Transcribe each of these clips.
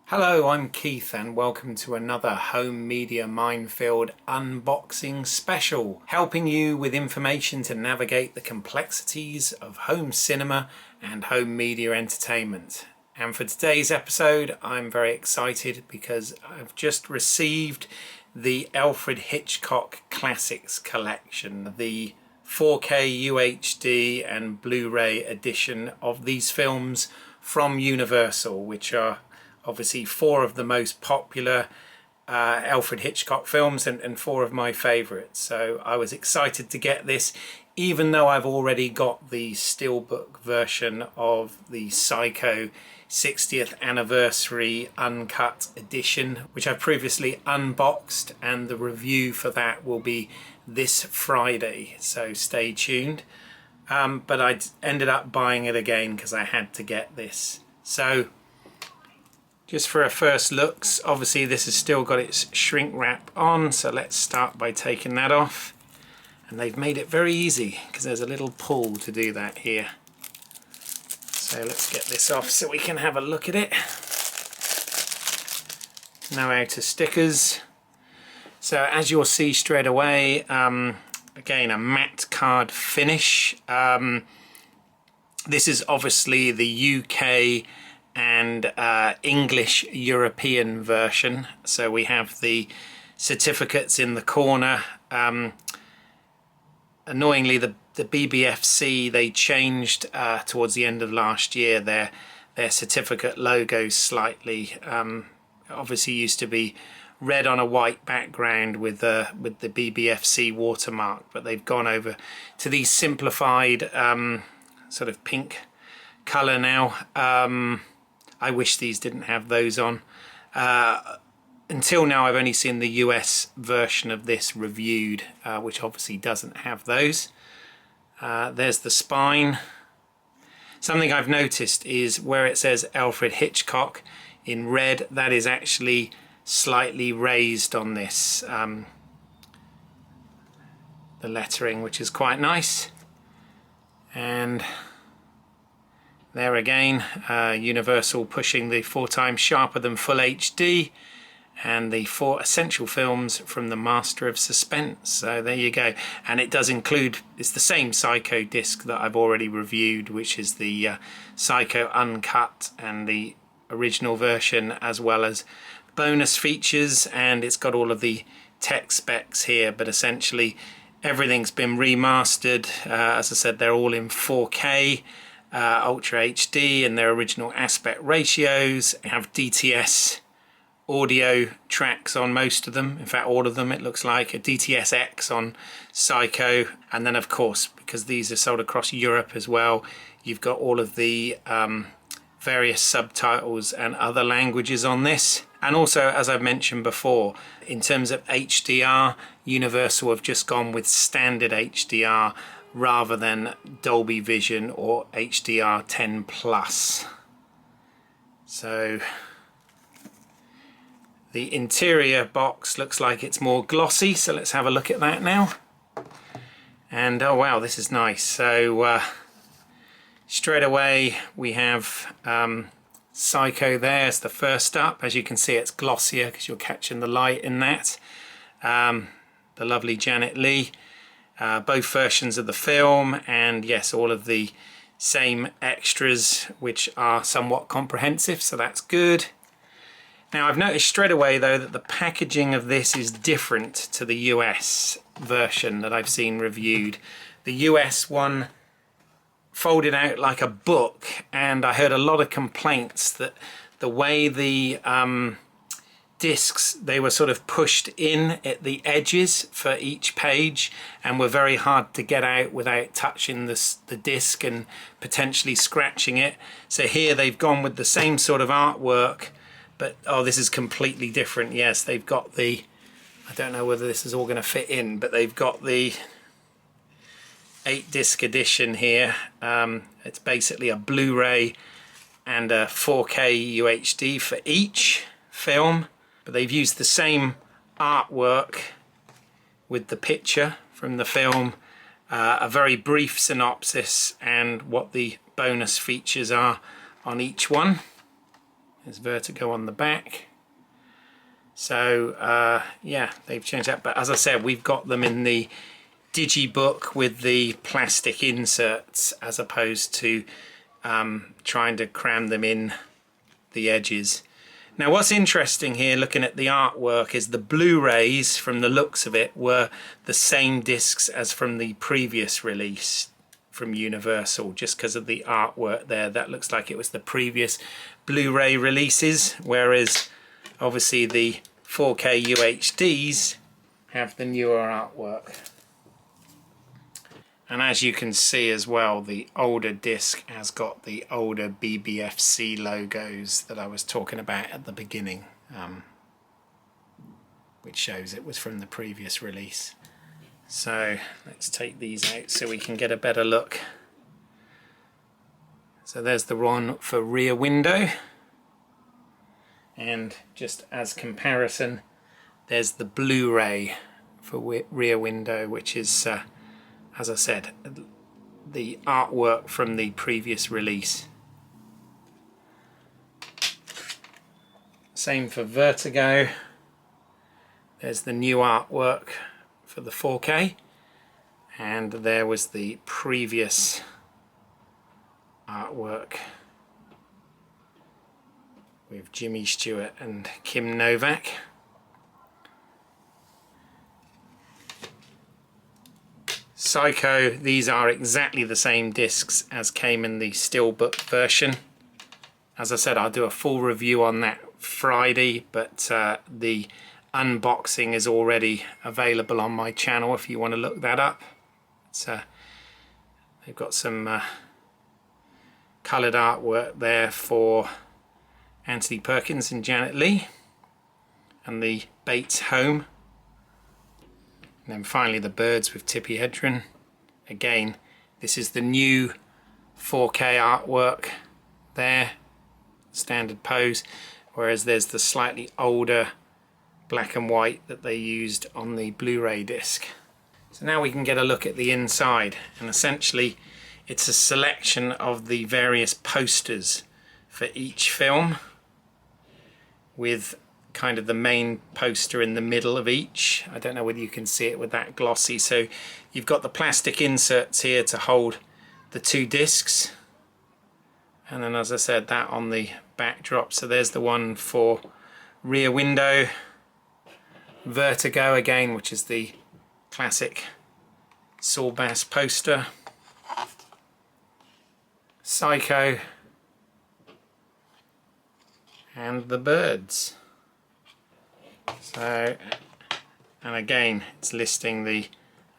Hello, I'm Keith and welcome to another Home Media Minefield unboxing special, helping you with information to navigate the complexities of home cinema and home media entertainment. And for today's episode, I'm very excited because I've just received the Alfred Hitchcock Classics Collection, the 4K UHD and Blu-ray edition of these films from Universal, which are obviously four of the most popular Alfred Hitchcock films and four of my favourites. So I was excited to get this, even though I've already got the Steelbook version of the Psycho 60th Anniversary Uncut edition, which I've previously unboxed, and the review for that will be this Friday, so stay tuned. But I ended up buying it again because I had to get this. So just for our first looks, obviously this has still got its shrink wrap on, so let's start by taking that off. And they've made it very easy because there's a little pull to do that here. So let's get this off so we can have a look at it. No outer stickers. So as you'll see straight away, again a matte card finish. This is obviously the UK and English European version. So we have the certificates in the corner. Annoyingly, the BBFC, they changed towards the end of last year their certificate logo slightly. Obviously used to be red on a white background with the BBFC watermark, but they've gone over to these simplified sort of pink colour now. I wish these didn't have those on. Until now I've only seen the US version of this reviewed, which obviously doesn't have those. There's the spine. Something I've noticed is where it says Alfred Hitchcock in red, that is actually slightly raised on this, the lettering, which is quite nice. And there again, Universal pushing the 4 times sharper than full HD, and the 4 essential films from the Master of Suspense. So there you go. And it does include, it's the same Psycho disc that I've already reviewed, which is the Psycho Uncut and the original version, as well as bonus features, and it's got all of the tech specs here, but essentially everything's been remastered. As I said, they're all in 4K. Ultra HD and their original aspect ratios. They have DTS audio tracks on most of them, in fact all of them it looks like, a DTS-X on Psycho, and then of course, because these are sold across Europe as well, you've got all of the various subtitles and other languages on this. And also, as I've mentioned before, in terms of HDR, Universal have just gone with standard HDR rather than Dolby Vision or HDR 10 Plus. So the interior box looks like it's more glossy, so let's have a look at that now. And oh wow, this is nice. So straight away we have Psycho there as the first up. As you can see, it's glossier because you're catching the light in that. The lovely Janet Leigh. Both versions of the film, and yes, all of the same extras, which are somewhat comprehensive, so that's good. Now I've noticed straight away though that the packaging of this is different to the US version that I've seen reviewed. The US one folded out like a book, and I heard a lot of complaints that the way the discs, they were sort of pushed in at the edges for each page and were very hard to get out without touching the disc and potentially scratching it. So here they've gone with the same sort of artwork, but oh, this is completely different. Yes, they've got the, I don't know whether this is all going to fit in, but they've got the 8-disc edition here. It's basically a Blu-ray and a 4K UHD for each film. But they've used the same artwork with the picture from the film, a very brief synopsis and what the bonus features are on each one. There's Vertigo on the back. So yeah, they've changed that, but as I said, we've got them in the digibook with the plastic inserts as opposed to trying to cram them in the edges. Now what's interesting here looking at the artwork is the Blu-rays, from the looks of it, were the same discs as from the previous release from Universal, just because of the artwork there. That looks like it was the previous Blu-ray releases, whereas obviously the 4K UHDs have the newer artwork. And as you can see as well, the older disc has got the older BBFC logos that I was talking about at the beginning, which shows it was from the previous release. So let's take these out so we can get a better look. So there's the one for Rear Window, and just as comparison, there's the Blu-ray for Rear Window, which is as I said, the artwork from the previous release. Same for Vertigo. There's the new artwork for the 4K, and there was the previous artwork with Jimmy Stewart and Kim Novak. Psycho, these are exactly the same discs as came in the Steelbook version. As I said, I'll do a full review on that Friday, but the unboxing is already available on my channel if you want to look that up. They've got some coloured artwork there for Anthony Perkins and Janet Leigh, and the Bates home. And then finally the birds with Tippi Hedren. Again, this is the new 4K artwork there, standard pose, whereas there's the slightly older black and white that they used on the Blu-ray disc. So now we can get a look at the inside, and essentially it's a selection of the various posters for each film, with kind of the main poster in the middle of each. I don't know whether you can see it with that glossy. So you've got the plastic inserts here to hold the two discs, and then as I said, that on the backdrop. So there's the one for Rear Window, Vertigo again, which is the classic Saul Bass poster, Psycho, and the birds. So, and again, it's listing the,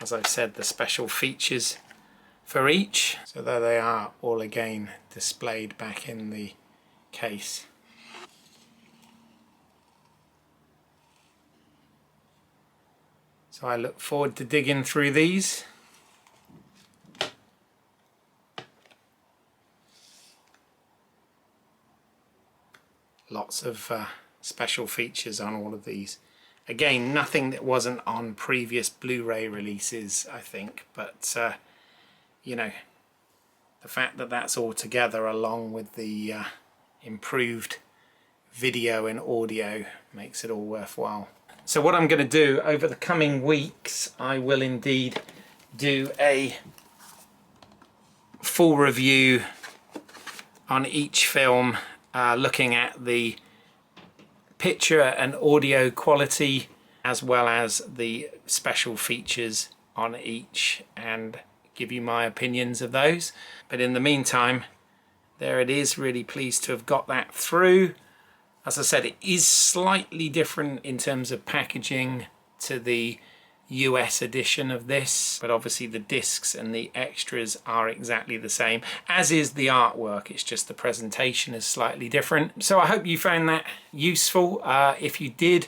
as I've said, the special features for each. So there they are, all again displayed back in the case. So I look forward to digging through these. Lots of special features on all of these. Again, nothing that wasn't on previous Blu-ray releases, I think, but you know, the fact that that's all together along with the improved video and audio makes it all worthwhile. So what I'm going to do over the coming weeks, I will indeed do a full review on each film, looking at the picture and audio quality as well as the special features on each, and give you my opinions of those. But in the meantime, there it is. Really pleased to have got that through. As I said, it is slightly different in terms of packaging to the US edition of this, but obviously the discs and the extras are exactly the same, as is the artwork. It's just the presentation is slightly different. So I hope you found that useful. If you did,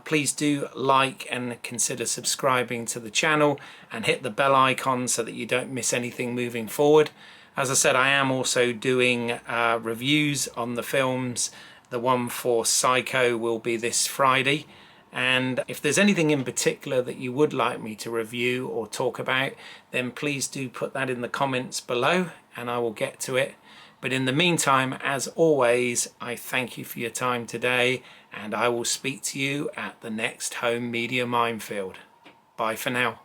please do like and consider subscribing to the channel and hit the bell icon so that you don't miss anything moving forward. As I said, I am also doing reviews on the films. The one for Psycho will be this Friday. And if there's anything in particular that you would like me to review or talk about, then please do put that in the comments below and I will get to it. But in the meantime, as always, I thank you for your time today, and I will speak to you at the next home media minefield. Bye for now.